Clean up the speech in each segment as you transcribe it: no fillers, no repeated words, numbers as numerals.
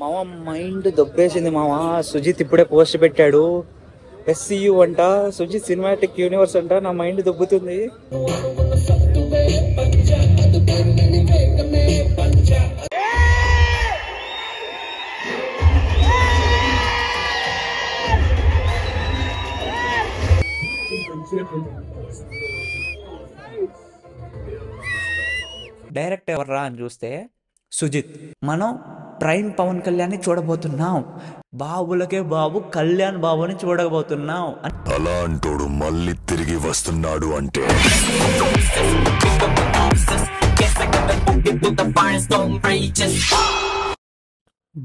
మామ మైండ్ దొబ్బేసింది మామ. సుజిత్ ఇప్పుడే పోస్ట్ పెట్టాడు, SCU అంట, సుజిత్ సినిమాటిక్ యూనివర్స్ అంట. నా మైండ్ దొబ్బుతుంది. డైరెక్ట్ ఎవర్రా అని చూస్తే సుజిత్. మనం ప్రైమ్ పవన్ కళ్యాణ్ చూడబోతున్నాం. బాబులకే బాబు కళ్యాణ్ బాబుని చూడబోతున్నాం. అలాంటోడు మళ్ళీ తిరిగి వస్తున్నాడు అంటే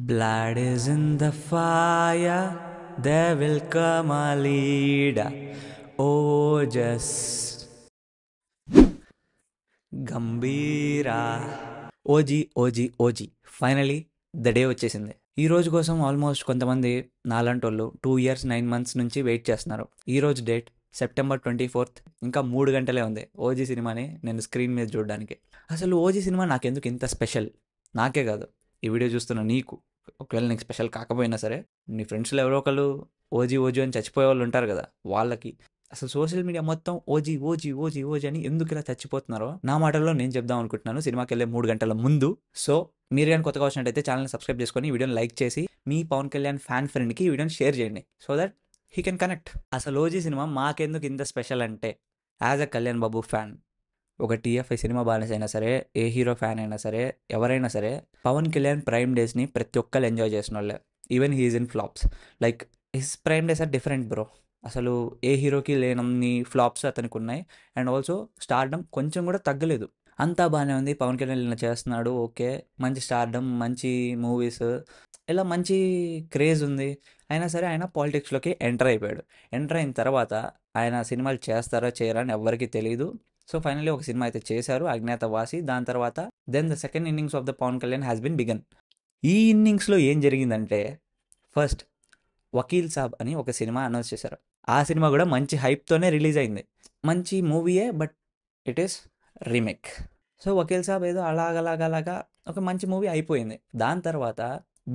Blood is in the fire, there will come a leader. Ojas గంభీరా. OG finally the day వచ్చేసింది. ఈ రోజు కోసం ఆల్మోస్ట్ కొంతమంది నాలంటోళ్ళు 2 years 9 months నుంచి వెయిట్ చేస్తున్నారు. ఈ రోజు డేట్ September 24th. ఇంకా 3 గంటలే ఉంది ఓజీ సినిమాని నేను స్క్రీన్ మీద చూడడానికి. అసలు ఓజీ సినిమా నాకెందుకు ఇంత స్పెషల్? నాకే కాదు, ఈ వీడియో చూస్తున్న నీకు. ఒకవేళ నీకు స్పెషల్ కాకపోయినా సరే, నీ ఫ్రెండ్స్లో ఎవరో ఒకళ్ళు ఓజీ అని చచ్చిపోయే వాళ్ళు ఉంటారు కదా, వాళ్ళకి. అసలు సోషల్ మీడియా మొత్తం ఓజీ అని ఎందుకు ఇలా చచ్చిపోతున్నారో నా మాటల్లో నేను చెప్దాం అనుకుంటున్నాను సినిమాకి వెళ్ళే 3 గంటల ముందు. సో మీరు కానీ కొత్తగా వచ్చినట్టయితే ఛానల్ని సబ్స్క్రైబ్ చేసుకొని ఈ వీడియోని లైక్ చేసి మీ పవన్ కళ్యాణ్ ఫ్యాన్ ఫ్రెండ్కి ఈ వీడియోని షేర్ చేయండి, so that he can connect. అసలు ఓజీ సినిమా మాకెందుకు ఇంత స్పెషల్ అంటే, as a Kalyan Babu fan, ఒక TFI సినిమా బాలన్స్ అయినా సరే, ఏ హీరో ఫ్యాన్ అయినా సరే, ఎవరైనా సరే, పవన్ కళ్యాణ్ ప్రైమ్ డేస్ని ప్రతి ఒక్కరు ఎంజాయ్ చేసిన వాళ్ళే. Even he's in flops. Like his prime days are different bro. అసలు ఏ హీరోకి లేనన్ని ఫ్లాప్స్ అతనికి ఉన్నాయి. అండ్ ఆల్సో స్టార్డమ్ కొంచెం కూడా తగ్గలేదు. అంతా బాగానే ఉంది, పవన్ కళ్యాణ్ ఇలా చేస్తున్నాడు, ఓకే, మంచి స్టార్డమ్, మంచి మూవీస్, ఇలా మంచి క్రేజ్ ఉంది. అయినా సరే ఆయన పాలిటిక్స్లోకి ఎంటర్ అయిపోయాడు. ఎంటర్ అయిన తర్వాత ఆయన సినిమాలు చేస్తారా చేయరా అని ఎవరికి తెలియదు. సో ఫైనల్లీ ఒక సినిమా అయితే చేశారు, అజ్ఞాతవాసి. దాని తర్వాత then the second innings of the Pawan Kalyan has been begun. ఈ ఇన్నింగ్స్లో ఏం జరిగిందంటే, ఫస్ట్ వకీల్ సాబ్ అని ఒక సినిమా అనౌన్స్ చేశారు. ఆ సినిమా కూడా మంచి హైప్తోనే రిలీజ్ అయింది. మంచి మూవీయే, but it is remake. So Vakeel Saab ఏదో అలాగలాగా ఒక మంచి మూవీ అయిపోయింది. దాని తర్వాత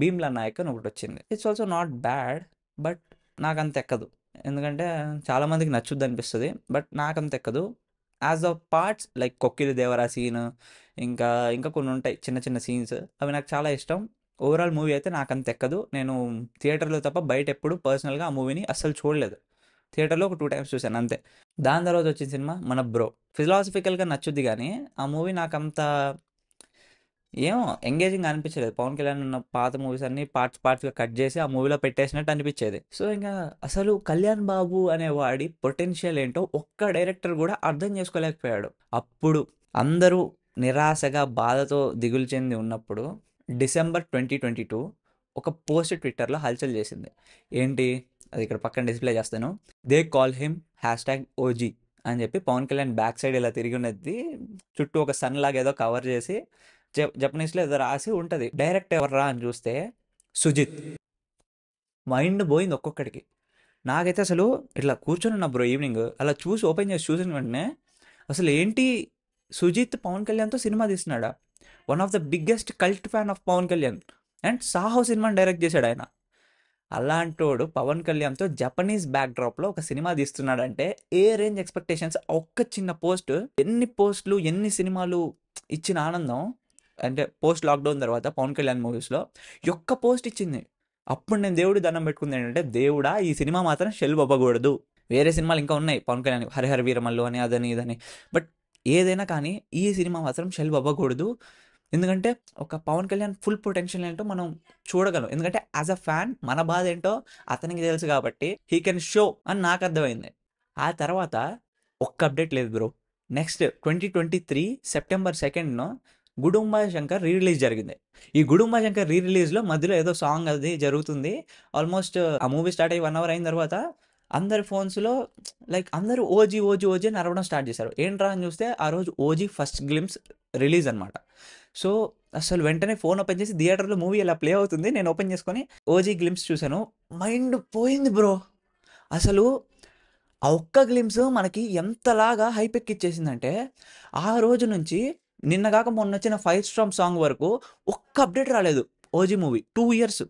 భీమ్లా నాయక్ అని ఒకటి వచ్చింది. It's also not bad, but నాకు అంత ఎక్కదు. ఎందుకంటే చాలామందికి నచ్చుద్ది అనిపిస్తుంది, బట్ నాకు అంత ఎక్కదు. యాజ్ ఆఫ్ పార్ట్స్ లైక్ కొక్కిలి దేవరా సీన్, ఇంకా కొన్ని ఉంటాయి చిన్న చిన్న సీన్స్, అవి నాకు చాలా ఇష్టం. ఓవరాల్ మూవీ అయితే నాకు అంత ఎక్కదు. నేను థియేటర్లో తప్ప బయట ఎప్పుడు పర్సనల్గా ఆ మూవీని అస్సలు చూడలేదు. థియేటర్లో ఒక 2 times చూశాను అంతే. దాని తర్వాత వచ్చిన సినిమా మన బ్రో. ఫిలాసఫికల్గా నచ్చుద్ది, కానీ ఆ మూవీ నాకు అంత ఏమో ఎంగేజింగ్ అనిపించలేదు. పవన్ కళ్యాణ్ ఉన్న పాత మూవీస్ అన్ని పార్ట్స్గా కట్ చేసి ఆ మూవీలో పెట్టేసినట్టు అనిపించేది. సో ఇంకా అసలు కళ్యాణ్ బాబు అనేవాడి పొటెన్షియల్ ఏంటో ఒక్క డైరెక్టర్ కూడా అర్థం చేసుకోలేకపోయాడు. అప్పుడు అందరూ నిరాశగా బాధతో దిగులు చెంది ఉన్నప్పుడు December 2022 ఒక పోస్ట్ ట్విట్టర్లో హల్చల్ చేసింది. ఏంటి అది, ఇక్కడ పక్కన డిస్ప్లే చేస్తాను. దే కాల్ హిమ్ #OG అని చెప్పి పవన్ కళ్యాణ్ బ్యాక్ సైడ్ ఇలా తిరిగి ఉన్నది, చుట్టూ ఒక సన్ లాగా ఏదో కవర్ చేసి జపనీస్లో ఏదో రాసి ఉంటుంది. డైరెక్ట్ ఎవర్రా అని చూస్తే సుజిత్. మైండ్ పోయింది ఒక్కొక్కడికి. నాకైతే అసలు ఇట్లా కూర్చొని బ్రో ఈవినింగ్ అలా ఓపెన్ చేసి చూసిన వెంటనే అసలు ఏంటి, సుజిత్ పవన్ కళ్యాణ్తో సినిమా తీస్తున్నాడా? One of the biggest cult fan of Pawan Kalyan, and Saaho సినిమాని డైరెక్ట్ చేశాడు ఆయన. అలాంటోడు పవన్ కళ్యాణ్తో జపనీస్ బ్యాక్డ్రాప్లో ఒక సినిమా తీస్తున్నాడంటే ఏ రేంజ్ ఎక్స్పెక్టేషన్స్. ఒక్క చిన్న పోస్ట్ ఎన్ని పోస్టులు ఎన్ని సినిమాలు ఇచ్చిన ఆనందం. అంటే పోస్ట్ లాక్డౌన్ తర్వాత పవన్ కళ్యాణ్ మూవీస్లో ఒక్క పోస్ట్ ఇచ్చింది. అప్పుడు నేను దేవుడి దండం పెట్టుకుంది ఏంటంటే, దేవుడా ఈ సినిమా మాత్రం షెల్ఫ్ అవ్వకూడదు. వేరే సినిమాలు ఇంకా ఉన్నాయి పవన్ కళ్యాణ్, హరిహర వీరమల్లు అని అదని ఇదని, బట్ ఏదైనా కానీ ఈ సినిమా మాత్రం షెల్ఫ్ అవ్వకూడదు. ఎందుకంటే ఒక పవన్ కళ్యాణ్ ఫుల్ పొటెన్షియల్ ఏంటో మనం చూడగలం. ఎందుకంటే యాజ్ అ ఫ్యాన్ మన బాధ ఏంటో అతనికి తెలుసు కాబట్టి హీ కెన్ షో అని నాకు అర్థమైంది. ఆ తర్వాత ఒక్క అప్డేట్ లేదు bro. Next 2023 September 2nd Gudumba Shankar release జరిగింది. ఈ గుడుంబా శంకర్ రిలీజ్లో మధ్యలో ఏదో సాంగ్ అది జరుగుతుంది. ఆల్మోస్ట్ ఆ మూవీ స్టార్ట్ అయ్యి 1 hour అయిన తర్వాత అందరి ఫోన్స్లో లైక్ అందరూ ఓజీ అని అరవడం స్టార్ట్ చేశారు. ఏంట్రా అని చూస్తే ఆ రోజు ఓజీ ఫస్ట్ గ్లిమ్స్ రిలీజ్ అనమాట. సో అసలు వెంటనే ఫోన్ ఓపెన్ చేసి థియేటర్లో మూవీ ఎలా ప్లే అవుతుంది నేను ఓపెన్ చేసుకొని ఓజీ గ్లిమ్స్ చూశాను. మైండ్ పోయింది బ్రో. అసలు ఆ ఒక్క గ్లిమ్స్ మనకి ఎంతలాగా హైప్ ఎక్కిచ్చేసిందంటే, ఆ రోజు నుంచి నిన్న గాక మొన్నొచ్చిన 'ఫైర్ స్టార్మ్' సాంగ్ వరకు ఒక్క అప్డేట్ రాలేదు. 'ఓజీ' మూవీ 2 ఇయర్స్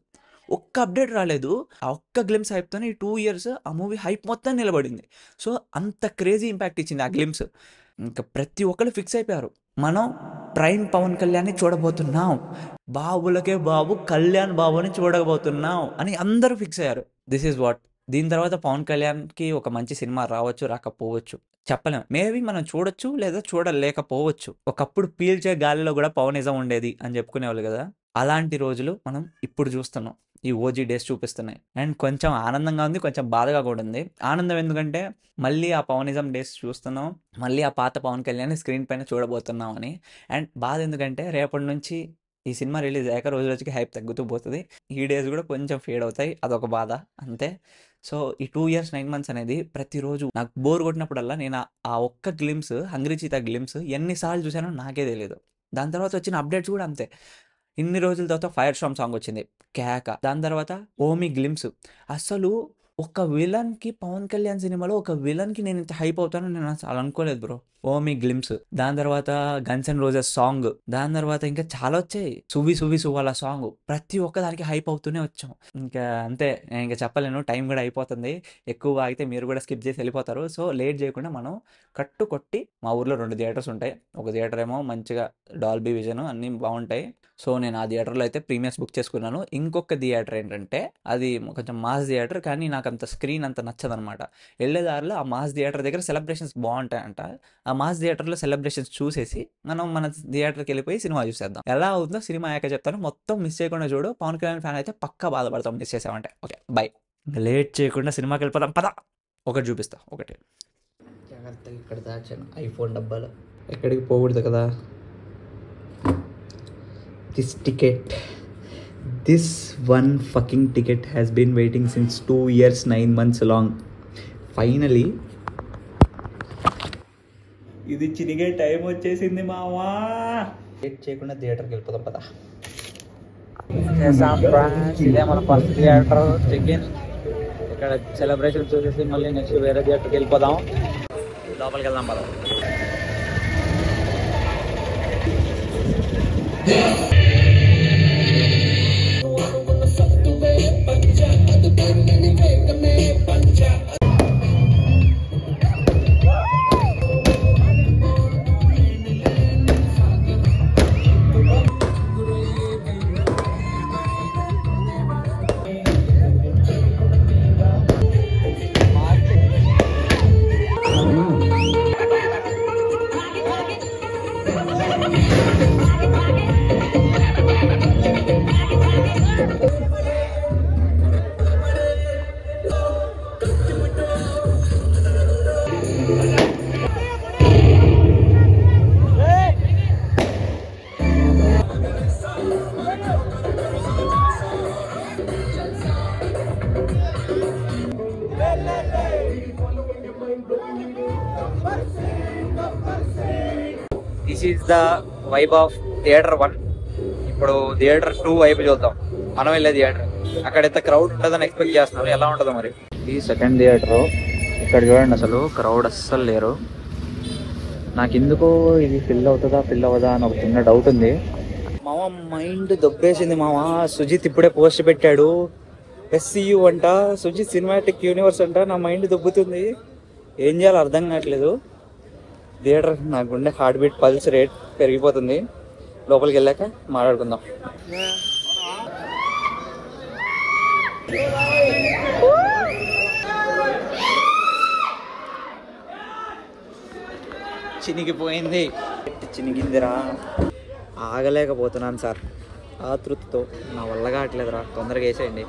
ఒక్క అప్డేట్ రాలేదు. ఆ ఒక్క గ్లిమ్స్ హైప్‌తోనే ఈ 2 ఇయర్స్ ఆ మూవీ హైప్ మొత్తం నిలబడింది. సో, అంత క్రేజీ ఇంపాక్ట్ ఇచ్చింది ఆ గ్లిమ్స్. ఇంక ప్రతి ఒక్కళ్ళు ఫిక్స్ అయిపోయారు. మనం ప్రైమ్ పవన్ కళ్యాణ్‌ని చూడబోతున్నాం. బాబులకే బాబు కళ్యాణ్ బాబుని చూడబోతున్నాం అని అందరూ ఫిక్స్ అయ్యారు. This is what. దీని తర్వాత పవన్ కళ్యాణ్‌కి ఒక మంచి సినిమా రావచ్చు, రాకపోవచ్చు. చెప్పలేం. మేబీ మనం చూడొచ్చు లేదా చూడలేకపోవచ్చు. ఒకప్పుడు పీల్చే గాలిలో గూడా పవనిజం ఉండేది అని చెప్పుకునేవాళ్ళు గదా! అలాంటి రోజులు మనం ఇప్పుడు చూస్తున్నాం. ఈ 'ఓజీ' డేస్ చూపిస్తున్నాయి. అండ్ కొంచెం ఆనందంగా ఉంది. కొంచెం బాధగా కూడా ఉంది. ఆనందం ఎందుకంటే మళ్ళీ ఆ పవనిజం డేస్ చూస్తున్నాం. మళ్ళీ ఆ పాత పవన్ కళ్యాణ్‌ని స్క్రీన్ పైన చూడబోతున్నాం అని. అండ్ బాధ ఎందుకంటే రేపటి నుంచి ఈ సినిమా రిలీజ్ అయ్యాక రోజు రోజుకి హైప్ తగ్గుతూ పోతది. ఈ డేస్ కూడా కొంచెం ఫేడ్ అవుతాయి. అదొక బాధ అంతే. సో, ఈ 2 ఇయర్స్ 9 మంత్స్ అనేది ప్రతిరోజు నాకు బోర్ కొట్టినప్పుడల్లా నేను ఆ ఒక్క గ్లిమ్స్ 'హంగ్రీ చీతా' గ్లిమ్స్ ఎన్ని సార్లు చూసానో నాకే తెలీదు. దాని తర్వాత వచ్చిన అప్డేట్స్ కూడా అంతే. ఇన్ని రోజుల తర్వాత 'ఫైర్ స్టార్మ్' సాంగ్ వచ్చింది. కేక. దాని తర్వాత 'ఓమి' గ్లిమ్స్. అసలు ఒక విలన్‌కి పవన్ కళ్యాణ్ సినిమాలో ఒక విలన్‌కి నేను ఇంత హైప్ అవుతానని నేను అసలు అనుకోలేదు బ్రో. 'ఓమి' గ్లిమ్స్. దాని తర్వాత 'గన్స్ అండ్ రోజెస్' సాంగ్. దాని తర్వాత ఇంకా చాలా వచ్చాయి. 'సువ్వి సువ్వి సువ్వాల' సాంగ్. ప్రతి ఒక్క దానికి హైప్ అవుతూనే వచ్చాం. ఇంకా అంతే. నేను ఇంక చెప్పలేను. టైం కూడా అయిపోతుంది. ఎక్కువ ఆగితే మీరు కూడా స్కిప్ చేసి వెళ్ళిపోతారు. సో, లేట్ చేయకుండా మనం కట్టు కొట్టి మా ఊర్లో 2 థియేటర్స్ ఉంటాయి. ఒక థియేటర్ ఏమో మంచిగా డాల్బీ విజన్ అన్నీ బావుంటాయి. సో, నేను ఆ థియేటర్‌లో అయితే ప్రీమియర్స్ బుక్ చేసుకున్నాను. ఇంకొక థియేటర్ ఏంటంటే అది కొంచెం మాస్ థియేటర్. కానీ నాకంత స్క్రీన్ అంత నచ్చదనమాట. ఎళ్ళే దారిలో ఆ మాస్ థియేటర్ దగ్గర సెలబ్రేషన్స్ బావుంటాయంట. ఆ మాస్ థియేటర్‌లో సెలబ్రేషన్స్ చూసేసి మనం మన థియేటర్‌కెళ్ళిపోయి సినిమా చూసేద్దాం. ఎలా అవుతుందో సినిమా అయ్యాక చెప్తాను. మొత్తం మిస్ చేయకుండా చూడు. పవన్ కళ్యాణ్ ఫ్యాన్ అయితే పక్కా బాధపడతాం మిస్ చేసావంటే. ఓకే. బై. ఇంక లేట్ చేయకుండా సినిమాకెళ్ళిపోదాం పద. ఒకటి చూపిస్తా. ఒకటి. జాగ్రత్తగా ఇక్కడ దాచాను ఐఫోన్ డబ్బాలో. ఎక్కడికి పోకూడదు కదా. This one fucking ticket has been waiting since 2 years 9 months long. Finally ఇది చినిగే టైం వచ్చేసింది మావా. లేట్ చేయకుండా థియేటర్కి వెళ్ళిపోదాం పదా. ఇదే మన ఫస్ట్ థియేటర్ చెక్ ఇన్. ఇక్కడ సెలబ్రేషన్ చూసేసి మళ్ళీ నెక్స్ట్ వేరే థియేటర్కి వెళ్ళిపోదాం. లోపలికి వెళ్దాం పదా. This is the vibe of theatre 1. ఇప్పుడు థియేటర్ 2 వైపు చూద్దాం. మనం వెళ్ళే థియేటర్ అక్కడ ఎంత క్రౌడ్ ఉంటుందని ఎక్స్పెక్ట్ చేస్తున్నారు. ఎలా ఉంటుందో మరి. ఈ సెకండ్ థియేటర్ ఇక్కడ చూడండి. అసలు క్రౌడ్ అస్సలు లేరు. నాకు ఎందుకో ఇది ఫిల్ అవుతుందా ఫిల్ అవ్వదా అని ఒక చిన్న డౌట్ ఉంది. మామ మైండ్ దొబ్బేసింది మామ. సుజిత్ ఇప్పుడే పోస్ట్ పెట్టాడు. SCU అంట, సుజిత్ సినిమాటిక్ యూనివర్స్ అంట. నా మైండ్ దొబ్బుతుంది. ఏం చేయాలో అర్థం కావట్లేదు. థియేటర్ నాకు ఉండే హార్ట్ బీట్ పల్స్ రేట్ పెరిగిపోతుంది. లోపలికి వెళ్ళాక మాట్లాడుకుందాం. చినిగిపోయింది. చినిగిందిరా. ఆగలేకపోతున్నాను సార్. ఆతృతతో నా వల్ల కావట్లేదురా. తొందరగా వేసేయండి.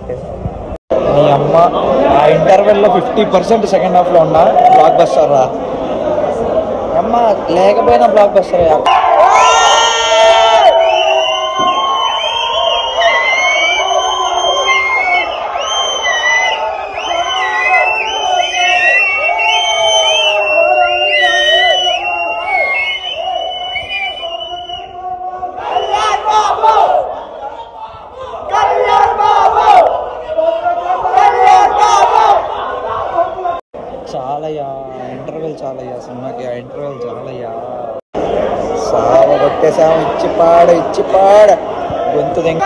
కొట్టేసావు. నీ అమ్మ ఆ ఇంటర్వెల్లో 50% సెకండ్ హాఫ్లో ఉన్నా బ్లాక్ బస్టర్ రా అమ్మ, లేకపోయినా బ్లాక్ బస్టర్. చాలయ్యా ఇంటర్వెల్, చాలయ్యా సినిమాకి ఆ ఇంటర్వెల్ చాలయ్యా. సావ కొట్టేసాము, ఇచ్చి పాడ గొంతు దగ్గర.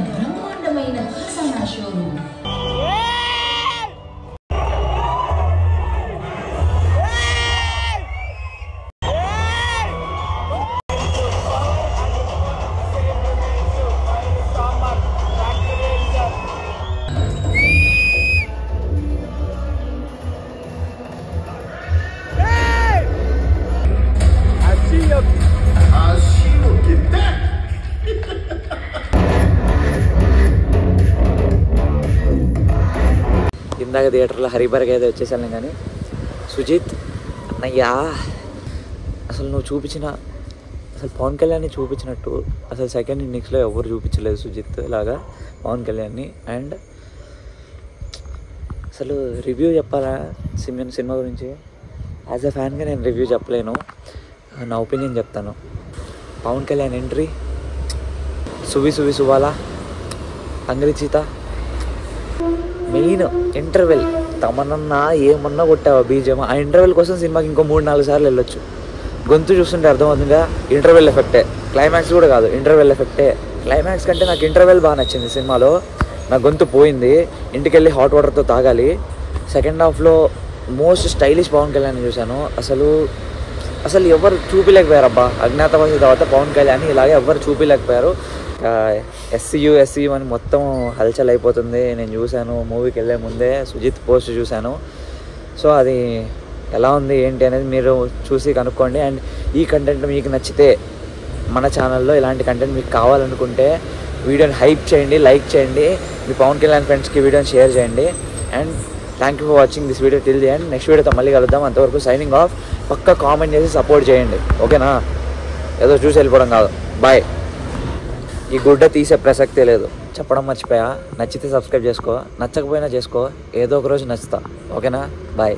బ్రహ్మాండమైన భాషా షోరూమ్. ఇందాక థియేటర్లో హరిబర్గా అయితే వచ్చేసాను, కానీ సుజిత్ అన్నయ్యా అసలు నువ్వు చూపించిన, అసలు పవన్ కళ్యాణ్ని చూపించినట్టు అసలు సెకండ్ ఇన్నింగ్స్లో ఎవరు చూపించలేదు సుజిత్ లాగా పవన్ కళ్యాణ్ని. అండ్ అసలు రివ్యూ చెప్పాలా సినిమా గురించి, యాజ్ అ ఫ్యాన్గా నేను రివ్యూ చెప్పలేను, నా ఒపీనియన్ చెప్తాను. పవన్ కళ్యాణ్ ఎంట్రీ, సువాలా, అంగరిచిత, మెయిన్ ఇంటర్వెల్ తమనన్నా ఏమన్నా కొట్టావా బీజం. ఆ ఇంటర్వెల్ కోసం సినిమాకి ఇంకో 3-4 సార్లు వెళ్ళొచ్చు. గొంతు చూస్తుంటే అర్థమవుతుందిగా ఇంటర్వెల్ ఎఫెక్టే, క్లైమాక్స్ కూడా కాదు, ఇంటర్వెల్ ఎఫెక్టే. క్లైమాక్స్ కంటే నాకు ఇంటర్వెల్ బాగా నచ్చింది సినిమాలో. నా గొంతు పోయింది, ఇంటికి వెళ్ళి హాట్ వాటర్తో తాగాలి. సెకండ్ హాఫ్లో మోస్ట్ స్టైలిష్ పవన్ కళ్యాణ్ చూశాను. అసలు ఎవరు చూపించలేకపోయారు అబ్బా. అజ్ఞాతవాసి తర్వాత పవన్ కళ్యాణ్ ఇలాగే ఎవరు చూపించలేకపోయారు. ఎస్సీయూ అని మొత్తం హల్చల్ అయిపోతుంది. నేను చూశాను మూవీకి వెళ్ళే ముందే, సుజిత్ పోస్ట్ చూశాను. సో అది ఎలా ఉంది ఏంటి అనేది మీరు చూసి కనుక్కోండి. అండ్ ఈ కంటెంట్ మీకు నచ్చితే మన ఛానల్లో ఇలాంటి కంటెంట్ మీకు కావాలనుకుంటే వీడియోని హైప్ చేయండి, లైక్ చేయండి, మీ పవన్ కళ్యాణ్ ఫ్రెండ్స్కి వీడియోని షేర్ చేయండి. And thank you for watching this video till the end. Next వీడియోతో మళ్ళీ కలుద్దాం. అంతవరకు సైనింగ్ ఆఫ్. పక్కా కామెంట్ చేసి సపోర్ట్ చేయండి, ఓకేనా? ఏదో చూసి వెళ్ళిపోవడం కాదు. బాయ్. ఈ గుడ్డ తీసే ప్రసక్తే లేదు, చెప్పడం మర్చిపోయా. నచ్చితే సబ్స్క్రైబ్ చేసుకో, నచ్చకపోయినా చేసుకో, ఏదో ఒక రోజు నచ్చుతా, ఓకేనా? బాయ్.